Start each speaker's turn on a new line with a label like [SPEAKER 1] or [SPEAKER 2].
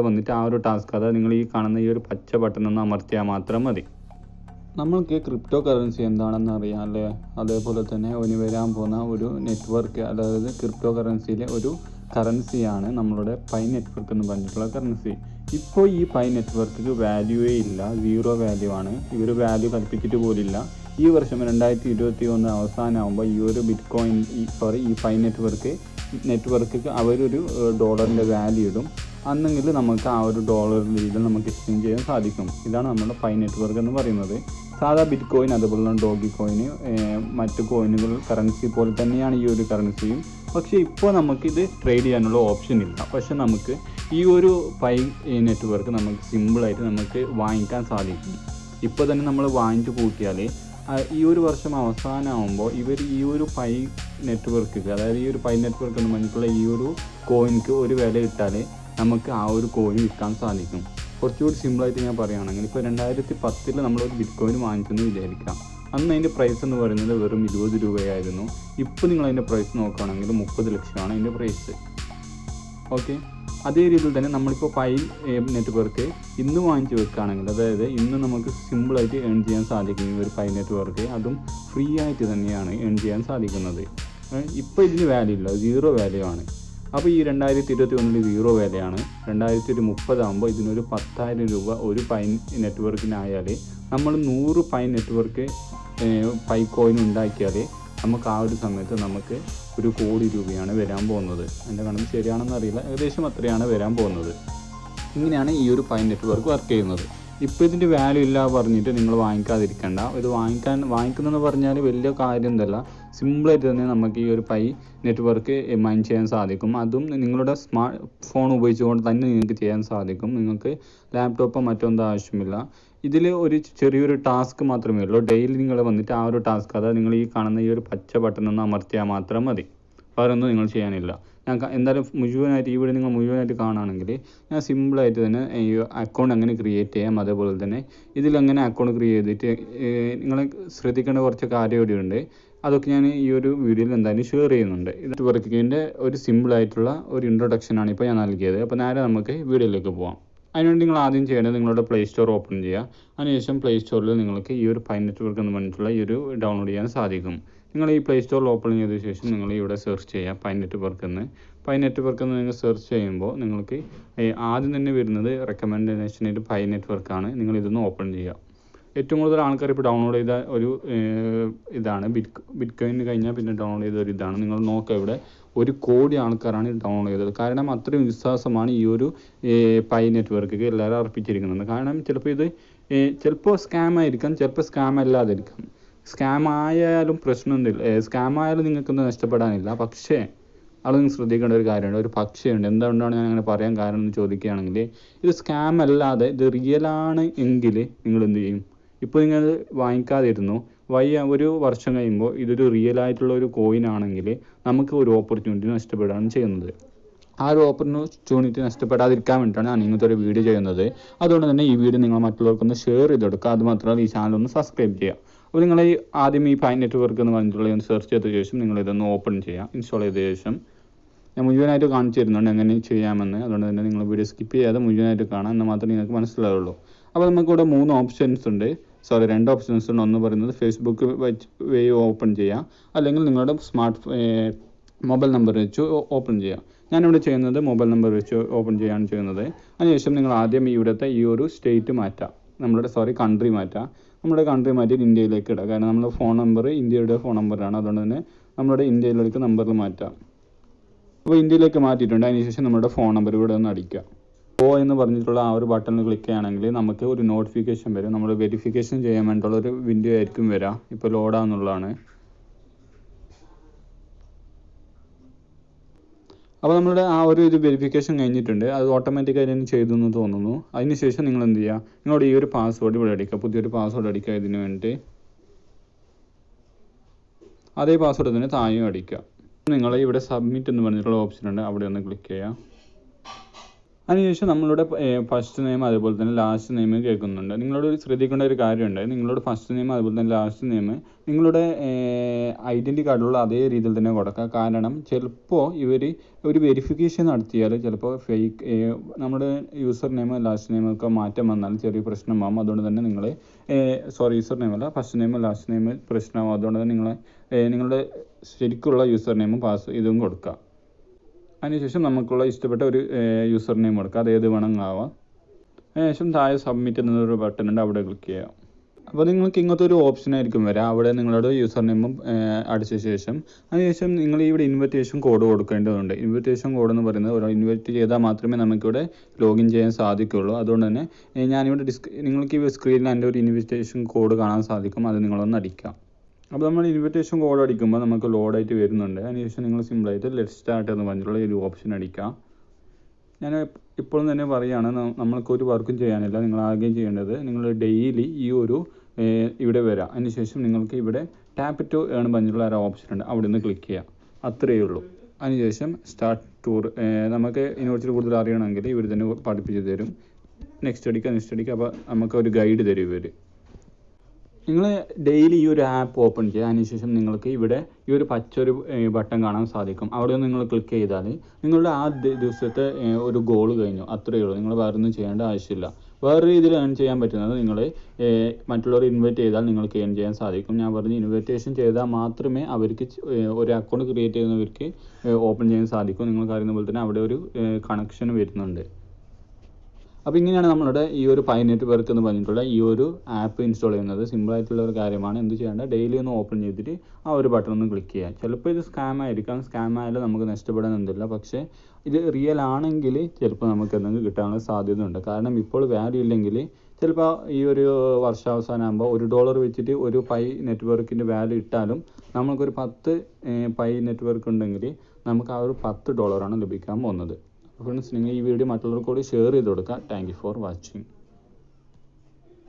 [SPEAKER 1] വന്നിട്ട് ആ ഒരു ടാസ്ക്, അതായത് നിങ്ങൾ ഈ കാണുന്ന ഈ ഒരു പച്ച ബട്ടൺ ഒന്ന് അമർത്തിയാൽ മാത്രം മതി. നമ്മൾക്ക് ക്രിപ്റ്റോ കറൻസി എന്താണെന്ന് അറിയാം അല്ലേ? അതേപോലെ തന്നെ ഇനി വരാൻ പോകുന്ന ഒരു നെറ്റ്വർക്ക്, അതായത് ക്രിപ്റ്റോ കറൻസിയിലെ ഒരു കറൻസിയാണ് നമ്മളുടെ പൈ നെറ്റ്വർക്ക് എന്ന് പറഞ്ഞിട്ടുള്ള കറൻസി. ഇപ്പോൾ ഈ പൈ നെറ്റ്വർക്കിക്ക് വാല്യൂവേ ഇല്ല, 0 വാല്യൂ ആണ്. ഇവർ വാല്യൂ കൽപ്പിച്ചിട്ട് പോലില്ല. ഈ വർഷം 2021 അവസാനമാകുമ്പോൾ ഈ ഒരു ബിറ്റ്കോയിൻ ഈ പൈ നെറ്റ്വർക്ക് അവരൊരു ഡോളറിൻ്റെ വാല്യൂ ഇടും. അന്നെങ്കിൽ നമുക്ക് ആ ഒരു ഡോളർ രീതിയിൽ നമുക്ക് എക്സ്ചേഞ്ച് ചെയ്യാൻ സാധിക്കും. ഇതാണ് നമ്മുടെ പൈ നെറ്റ്വർക്ക് എന്ന് പറയുന്നത്. സാധാ ബിറ്റ് കോയിൻ, അതുപോലെ ഡോഗി കോയിന്, മറ്റു കോയിനുകൾ കറൻസി പോലെ തന്നെയാണ് ഈ ഒരു കറൻസിയും. പക്ഷേ ഇപ്പോൾ നമുക്കിത് ട്രേഡ് ചെയ്യാനുള്ള ഓപ്ഷൻ ഇല്ല. പക്ഷെ നമുക്ക് ഈ ഒരു പൈ നെറ്റ്വർക്ക് നമുക്ക് സിമ്പിളായിട്ട് നമുക്ക് വാങ്ങിക്കാൻ സാധിക്കും. ഇപ്പോൾ തന്നെ നമ്മൾ വാങ്ങിച്ചു കൂട്ടിയാൽ ഈ ഒരു വർഷം അവസാനമാകുമ്പോൾ ഇവർ ഈ ഒരു പൈ നെറ്റ്വർക്ക്, അതായത് ഈ ഒരു പൈ നെറ്റ്വർക്ക് എന്ന് പറഞ്ഞിട്ടുള്ള ഈ ഒരു കോയിൻക്ക് ഒരു വില ഇട്ടാൽ നമുക്ക് ആ ഒരു കോയിൻ വിൽക്കാൻ സാധിക്കും. കുറച്ചുകൂടി സിമ്പിളായിട്ട് ഞാൻ പറയുകയാണെങ്കിൽ, ഇപ്പോൾ 2010 നമ്മളൊരു ബിറ്റ് കോയിൻ വാങ്ങിച്ചെന്ന് വിചാരിക്കാം. അന്ന് അതിൻ്റെ പ്രൈസ് എന്ന് പറയുന്നത് വെറും 20 രൂപയായിരുന്നു. ഇപ്പോൾ നിങ്ങൾ അതിൻ്റെ പ്രൈസ് നോക്കുകയാണെങ്കിൽ 30 ലക്ഷമാണ് അതിൻ്റെ പ്രൈസ്. ഓക്കെ, അതേ രീതിയിൽ തന്നെ നമ്മളിപ്പോൾ പൈ നെറ്റ്വർക്ക് ഇന്ന് വാങ്ങിച്ച് വെക്കുകയാണെങ്കിൽ, അതായത് ഇന്ന് നമുക്ക് സിമ്പിളായിട്ട് ഏൺ ചെയ്യാൻ സാധിക്കും ഈ ഒരു പൈ നെറ്റ്വർക്ക്. അതും ഫ്രീ ആയിട്ട് തന്നെയാണ് ഏൺ ചെയ്യാൻ സാധിക്കുന്നത്. ഇപ്പോൾ ഇതിന് വാല്യൂ ഇല്ല, 0 വാല്യൂ ആണ്. അപ്പോൾ ഈ 2021 0 വിലയാണ്. 2030 ആകുമ്പോൾ ഇതിനൊരു 10,000 രൂപ ഒരു പൈ നെറ്റ്വർക്കിനായാൽ നമ്മൾ 100 പൈ നെറ്റ്വർക്ക് പൈ കോയിൻ ഉണ്ടാക്കിയാൽ നമുക്ക് ആ ഒരു സമയത്ത് നമുക്ക് 1 കോടി രൂപയാണ് വരാൻ പോകുന്നത്. എൻ്റെ കണക്ക് ശരിയാണെന്ന് അറിയില്ല, ഏകദേശം അത്രയാണ് വരാൻ പോകുന്നത്. ഇങ്ങനെയാണ് ഈ ഒരു പൈ നെറ്റ്വർക്ക് വർക്ക് ചെയ്യുന്നത്. ഇപ്പോൾ ഇതിൻ്റെ വാല്യൂ ഇല്ല പറഞ്ഞിട്ട് നിങ്ങൾ വാങ്ങിക്കാതിരിക്കേണ്ട. ഇത് വാങ്ങിക്കുന്നതെന്ന് പറഞ്ഞാൽ വലിയ കാര്യം എന്തല്ല, സിമ്പിളായിട്ട് തന്നെ നമുക്ക് ഈ ഒരു പൈ നെറ്റ്വർക്ക് മൈൻ ചെയ്യാൻ സാധിക്കും. അതും നിങ്ങളുടെ സ്മാർട്ട് ഫോൺ ഉപയോഗിച്ചുകൊണ്ട് തന്നെ നിങ്ങൾക്ക് ചെയ്യാൻ സാധിക്കും. നിങ്ങൾക്ക് ലാപ്ടോപ്പോ മറ്റൊന്നും ആവശ്യമില്ല. ഇതിൽ ഒരു ചെറിയൊരു ടാസ്ക് മാത്രമേ ഉള്ളൂ. ഡെയിലി നിങ്ങൾ വന്നിട്ട് ആ ഒരു ടാസ്ക്, അതായത് നിങ്ങൾ ഈ കാണുന്ന ഈ ഒരു പച്ച ബട്ടൺ ഒന്ന് അമർത്തിയാൽ മാത്രം മതി. വേറെ ഒന്നും നിങ്ങൾ ചെയ്യാനില്ല. ഞാൻ എന്തായാലും മുഴുവനായിട്ട് ഈ വീഡിയോ നിങ്ങൾ മുഴുവനായിട്ട് കാണുകയാണെങ്കിൽ ഞാൻ സിമ്പിളായിട്ട് തന്നെ ഈ അക്കൗണ്ട് എങ്ങനെ ക്രിയേറ്റ് ചെയ്യാം, അതേപോലെ തന്നെ ഇതിലെങ്ങനെ അക്കൗണ്ട് ക്രിയേറ്റ് ചെയ്തിട്ട് നിങ്ങൾ ശ്രദ്ധിക്കേണ്ട കുറച്ച് കാര്യം കൂടിയുണ്ട്. അതൊക്കെ ഞാൻ ഈ ഒരു വീഡിയോയിൽ എന്തായാലും ഷെയർ ചെയ്യുന്നുണ്ട്. ഇത് വർക്കിൻ്റെ ഒരു സിമ്പിളായിട്ടുള്ള ഒരു ഇൻട്രൊഡക്ഷനാണ് ഇപ്പോൾ ഞാൻ നൽകിയത്. അപ്പോൾ നേരെ നമുക്ക് വീഡിയോയിലേക്ക് പോകാം. അതിനുവേണ്ടി നിങ്ങൾ ആദ്യം ചെയ്യേണ്ടത് നിങ്ങളുടെ പ്ലേ സ്റ്റോർ ഓപ്പൺ ചെയ്യുക. അതിനുശേഷം പ്ലേ സ്റ്റോറിൽ നിങ്ങൾക്ക് ഈ ഒരു പൈ നെറ്റ്വർക്ക് എന്ന് പറഞ്ഞിട്ടുള്ള ഈ ഒരു ഡൗൺലോഡ് ചെയ്യാൻ സാധിക്കും. നിങ്ങൾ ഈ പ്ലേ സ്റ്റോറിൽ ഓപ്പൺ ചെയ്ത ശേഷം നിങ്ങൾ ഇവിടെ സെർച്ച് ചെയ്യുക പൈ നെറ്റ്വർക്ക് എന്ന് നിങ്ങൾ സെർച്ച് ചെയ്യുമ്പോൾ നിങ്ങൾക്ക് ആദ്യം തന്നെ വരുന്നത് റെക്കമെൻഡേഷനായിട്ട് പൈ നെറ്റ്വർക്കാണ്. നിങ്ങൾ ഇതൊന്ന് ഓപ്പൺ ചെയ്യുക. ഏറ്റവും കൂടുതൽ ആൾക്കാർ ഇപ്പോൾ ഡൗൺലോഡ് ചെയ്ത ഒരു ഇതാണ് ബിറ്റ് കോയിൻ കഴിഞ്ഞാൽ പിന്നെ ഡൗൺലോഡ് ചെയ്ത ഒരു ഇതാണ്. നിങ്ങൾ നോക്കുക, ഇവിടെ 1 കോടി ആൾക്കാരാണ് ഇത് ഡൗൺലോഡ് ചെയ്തത്. കാരണം അത്രയും വിശ്വാസമാണ് ഈ ഒരു പൈ നെറ്റ്വർക്കൊക്കെ എല്ലാവരും അർപ്പിച്ചിരിക്കുന്നത്. കാരണം ചിലപ്പോൾ സ്കാം ആയിരിക്കാം, ചിലപ്പോൾ സ്കാം അല്ലാതിരിക്കാം. സ്കാം ആയാലും പ്രശ്നമൊന്നുമില്ല, സ്കാം ആയാലും നിങ്ങൾക്കൊന്നും നഷ്ടപ്പെടാനില്ല. പക്ഷേ അത് നിങ്ങൾ ശ്രദ്ധിക്കേണ്ട ഒരു കാര്യമുണ്ട്, ഒരു പക്ഷേയുണ്ട്. എന്തുകൊണ്ടാണ് ഞാൻ അങ്ങനെ പറയാൻ കാരണം എന്ന് ചോദിക്കുകയാണെങ്കിൽ, ഇത് സ്കാം അല്ലാതെ ഇത് റിയലാണ് എങ്കിൽ നിങ്ങൾ എന്ത് ചെയ്യും? ഇപ്പോൾ നിങ്ങൾ വാങ്ങിക്കാതിരുന്നു, ഒരു വർഷം കഴിയുമ്പോൾ ഇതൊരു റിയലായിട്ടുള്ള ഒരു കോയിൻ ആണെങ്കിൽ നമുക്ക് ഒരു ഓപ്പർച്യൂണിറ്റി നഷ്ടപ്പെടുകയാണ് ചെയ്യുന്നത്. ആ ഒരു ഓപ്പർച്യൂണിറ്റി നഷ്ടപ്പെടാതിരിക്കാൻ വേണ്ടിയിട്ടാണ് ഞാൻ ഇങ്ങനത്തെ ഒരു വീഡിയോ ചെയ്യുന്നത്. അതുകൊണ്ട് തന്നെ ഈ വീഡിയോ നിങ്ങൾ മറ്റുള്ളവർക്കൊന്ന് ഷെയർ ചെയ്ത് കൊടുക്കുക. അത് മാത്രമല്ല ഈ ചാനൽ ഒന്ന് സബ്സ്ക്രൈബ് ചെയ്യുക. അപ്പോൾ നിങ്ങൾ ആദ്യം ഈ പൈ നെറ്റ്വർക്ക് എന്ന് പറഞ്ഞിട്ടുള്ള സെർച്ച് ചെയ്ത ശേഷം നിങ്ങളിതൊന്ന് ഓപ്പൺ ചെയ്യുക. ഇൻസ്റ്റാൾ ചെയ്ത ശേഷം ഞാൻ മുഴുവനായിട്ട് കാണിച്ചു തരുന്നുണ്ട് എങ്ങനെ ചെയ്യാമെന്ന്. അതുകൊണ്ട് തന്നെ നിങ്ങൾ വീഡിയോ സ്കിപ്പ് ചെയ്യാതെ മുഴുവനായിട്ട് കാണാം, എന്നാൽ മാത്രമേ നിങ്ങൾക്ക് മനസ്സിലാവുള്ളൂ. അപ്പോൾ നമുക്കിവിടെ 2 ഓപ്ഷൻസ് ഉണ്ട്. ഒന്ന് പറയുന്നത് ഫേസ്ബുക്ക് വഴി ഓപ്പൺ ചെയ്യാം, അല്ലെങ്കിൽ നിങ്ങളുടെ മൊബൈൽ നമ്പർ വെച്ച് ഓപ്പൺ ചെയ്യാം. ഞാനിവിടെ ചെയ്യുന്നത് മൊബൈൽ നമ്പർ വെച്ച് ഓപ്പൺ ചെയ്യുകയാണ് ചെയ്യുന്നത്. അതിനുശേഷം നിങ്ങൾ ആദ്യം ഇവിടുത്തെ ഈ ഒരു സ്റ്റേറ്റ് മാറ്റാം, കൺട്രി മാറ്റാം. നമ്മുടെ കൺട്രി മാറ്റിയിട്ട് ഇന്ത്യയിലേക്ക് ഇടുക. കാരണം നമ്മുടെ ഫോൺ നമ്പർ ഇന്ത്യയുടെ ഫോൺ നമ്പറാണ്. അതുകൊണ്ട് തന്നെ നമ്മുടെ ഇന്ത്യയിലേക്ക് നമ്പറിൽ മാറ്റാം. അപ്പോൾ ഇന്ത്യയിലേക്ക് മാറ്റിയിട്ടുണ്ട്. അതിനുശേഷം നമ്മുടെ ഫോൺ നമ്പർ ഇവിടെ ഒന്ന് അടിക്കുക. എന്ന് പറഞ്ഞിട്ടുള്ള ആ ഒരു ബട്ടണിൽ ക്ലിക്ക് ചെയ്യുകയാണെങ്കിൽ നമുക്ക് ഒരു നോട്ടിഫിക്കേഷൻ വരും. നമ്മൾ വെരിഫിക്കേഷൻ ചെയ്യാൻ വേണ്ടിയിട്ടുള്ള ഒരു വിൻഡോ ആയിരിക്കും വരിക. ഇപ്പോൾ ലോഡാന്നുള്ളതാണ്. അപ്പോൾ നമ്മുടെ ആ ഒരു വെരിഫിക്കേഷൻ കഴിഞ്ഞിട്ടുണ്ട്. അത് ഓട്ടോമാറ്റിക്കായിട്ട് തന്നെ ചെയ്തു എന്ന് തോന്നുന്നു. അതിനുശേഷം നിങ്ങൾ എന്ത് ചെയ്യുക, നിങ്ങളുടെ ഈ ഒരു പാസ്വേഡ് ഇവിടെ അടിക്കുക, പുതിയൊരു പാസ്വേഡ് അടിക്കുക. ഇതിന് വേണ്ടി അതേ പാസ്വേഡ് തന്നെ താഴെയും അടിക്കുക. നിങ്ങൾ ഇവിടെ സബ്മിറ്റ് എന്ന് പറഞ്ഞിട്ടുള്ള ഓപ്ഷൻ ഉണ്ട്, അവിടെ ഒന്ന് ക്ലിക്ക് ചെയ്യുക. അതിനുശേഷം നമ്മളുടെ ഫസ്റ്റ് നെയിം അതുപോലെ തന്നെ ലാസ്റ്റ് നെയിം കേൾക്കുന്നുണ്ട്. നിങ്ങളോട് ശ്രദ്ധിക്കേണ്ട ഒരു കാര്യമുണ്ട്. നിങ്ങളുടെ ഫസ്റ്റ് നെയിം അതുപോലെ തന്നെ ലാസ്റ്റ് നെയിം നിങ്ങളുടെ ഐഡൻറ്റി കാർഡിലുള്ള അതേ രീതിയിൽ തന്നെ കൊടുക്കുക. കാരണം ചിലപ്പോൾ ഇവർ ഒരു വെരിഫിക്കേഷൻ നടത്തിയാൽ ചിലപ്പോൾ ഫേക്ക് നമ്മുടെ യൂസർ നെയിം ലാസ്റ്റ് നെയിമൊക്കെ മാറ്റം വന്നാൽ ചെറിയ പ്രശ്നമാകും. അതുകൊണ്ട് തന്നെ നിങ്ങൾ യൂസർ നെയിമല്ല, ഫസ്റ്റ് നെയിം ലാസ്റ്റ് നെയിം പ്രശ്നമാകും. അതുകൊണ്ട് തന്നെ നിങ്ങളുടെ ശരിക്കുള്ള യൂസർ നെയിമും ഇതും കൊടുക്കുക. അതിനുശേഷം നമുക്കുള്ള ഇഷ്ടപ്പെട്ട ഒരു യൂസർ നെയിം കൊടുക്കുക, അത് ഏത് വേണമെന്നാവാം. അതിനുശേഷം താഴെ സബ്മിറ്റ് എന്നൊരു ബട്ടൺ ഉണ്ട്, അവിടെ ക്ലിക്ക് ചെയ്യാം. അപ്പോൾ നിങ്ങൾക്ക് ഇങ്ങനത്തെ ഒരു ഓപ്ഷൻ ആയിരിക്കും വരാം. അവിടെ നിങ്ങളുടെ യൂസർ നെയിമും അടിച്ച ശേഷം അതിനുശേഷം നിങ്ങൾ ഇവിടെ ഇൻവിറ്റേഷൻ കോഡ് കൊടുക്കേണ്ടതുണ്ട്. ഇൻവിറ്റേഷൻ കോഡ് എന്ന് പറയുന്നത് ഒരു ഇൻവൈറ്റ് ചെയ്താൽ മാത്രമേ നമുക്കിവിടെ ലോഗിൻ ചെയ്യാൻ സാധിക്കുകയുള്ളൂ. അതുകൊണ്ട് തന്നെ ഞാനിവിടെ നിങ്ങൾക്ക് ഈ സ്ക്രീനിൽ എൻ്റെ ഒരു ഇൻവിറ്റേഷൻ കോഡ് കാണാൻ സാധിക്കും, അത് നിങ്ങളൊന്ന് അടിക്കാം. അപ്പോൾ നമ്മൾ ഇൻവിറ്റേഷൻ കോഡ് അടിക്കുമ്പോൾ നമുക്ക് ലോഡായിട്ട് വരുന്നുണ്ട്. അതിനുശേഷം നിങ്ങൾ സിമ്പിളായിട്ട് ലെറ്റ് സ്റ്റാർട്ട് എന്ന് പറഞ്ഞിട്ടുള്ള ഒരു ഓപ്ഷൻ അടിക്കാം. ഞാൻ ഇപ്പോഴും തന്നെ പറയുകയാണ്, നമ്മൾക്കൊരു വർക്കും ചെയ്യാനില്ല. നിങ്ങൾ ആകെ ചെയ്യേണ്ടത് നിങ്ങൾ ഡെയിലി ഈ ഒരു ഇവിടെ വരാം. അതിനുശേഷം നിങ്ങൾക്ക് ഇവിടെ ടാപ്പ് ടു ഏൺ പറഞ്ഞിട്ടുള്ള ഒരു ഓപ്ഷൻ ഉണ്ട്, അവിടെ നിന്ന് ക്ലിക്ക് ചെയ്യാം. അത്രയേ ഉള്ളൂ. അതിനുശേഷം സ്റ്റാർട്ട് ടൂർ നമുക്ക് ഇതിനെക്കുറിച്ച് കൂടുതൽ അറിയണമെങ്കിൽ ഇവർ തന്നെ പഠിപ്പിച്ച് തരും. നെക്സ്റ്റ് അടിക്കുക. അപ്പോൾ നമുക്ക് ഒരു ഗൈഡ് തരും ഇവർ. നിങ്ങൾ ഡെയിലി ഈ ഒരു ആപ്പ് ഓപ്പൺ ചെയ്യുക. അതിനുശേഷം നിങ്ങൾക്ക് ഇവിടെ ഈ ഒരു പച്ചൊരു ബട്ടൺ കാണാൻ സാധിക്കും. അവിടെ നിങ്ങൾ ക്ലിക്ക് ചെയ്താൽ നിങ്ങളുടെ ആ ദിവസത്തെ ഒരു ഗോൾ കഴിഞ്ഞു, അത്രയേ ഉള്ളൂ. നിങ്ങൾ വേറെ ഒന്നും ചെയ്യേണ്ട ആവശ്യമില്ല. വേറെ രീതിയിൽ ഏൺ ചെയ്യാൻ പറ്റുന്നത് നിങ്ങൾ മറ്റുള്ളവർ ഇൻവൈറ്റ് ചെയ്താൽ നിങ്ങൾക്ക് ഏൺ ചെയ്യാൻ സാധിക്കും. ഞാൻ പറഞ്ഞു, ഇൻവിറ്റേഷൻ ചെയ്താൽ മാത്രമേ അവർക്ക് ഒരു അക്കൗണ്ട് ക്രിയേറ്റ് ചെയ്യുന്നവർക്ക് ഓപ്പൺ ചെയ്യാൻ സാധിക്കും. നിങ്ങൾക്ക് അറിയുന്ന പോലെ തന്നെ അവിടെ ഒരു കണക്ഷൻ വരുന്നുണ്ട്. അപ്പോൾ ഇങ്ങനെയാണ് നമ്മളുടെ ഈ ഒരു പൈ നെറ്റ്വർക്ക് എന്ന് പറഞ്ഞിട്ടുള്ള ഈ ഒരു ആപ്പ് ഇൻസ്റ്റാൾ ചെയ്യുന്നത്. സിമ്പിളായിട്ടുള്ള ഒരു കാര്യമാണ്. എന്ത് ചെയ്യേണ്ട, ഡെയിലി ഒന്ന് ഓപ്പൺ ചെയ്തിട്ട് ആ ഒരു ബട്ടൺ ഒന്ന് ക്ലിക്ക് ചെയ്യുക. ചിലപ്പോൾ ഇത് സ്കാം ആയിരിക്കാം. സ്കാം ആയാലും നമുക്ക് നഷ്ടപ്പെടാൻ എന്തില്ല. പക്ഷേ ഇത് റിയൽ ആണെങ്കിൽ ചിലപ്പോൾ നമുക്ക് എന്തെങ്കിലും കിട്ടാനുള്ള സാധ്യത ഉണ്ട്. കാരണം ഇപ്പോൾ വാല്യൂ ഇല്ലെങ്കിൽ ചിലപ്പോൾ ഈ ഒരു വർഷാവസാനം ആകുമ്പോൾ $1 വെച്ചിട്ട് ഒരു പൈ നെറ്റ്വർക്കിൻ്റെ വാല്യൂ ഇട്ടാലും നമുക്കൊരു 10 പൈ നെറ്റ്വർക്ക് ഉണ്ടെങ്കിൽ നമുക്ക് ആ ഒരു $10 ലഭിക്കാൻ പോകുന്നത്. ഫ്രണ്ട്സ്, നിങ്ങൾ ഈ വീഡിയോ മറ്റുള്ളവർക്ക് കൂടി ഷെയർ ചെയ്ത് കൊടുക്കുക. Thank you for watching.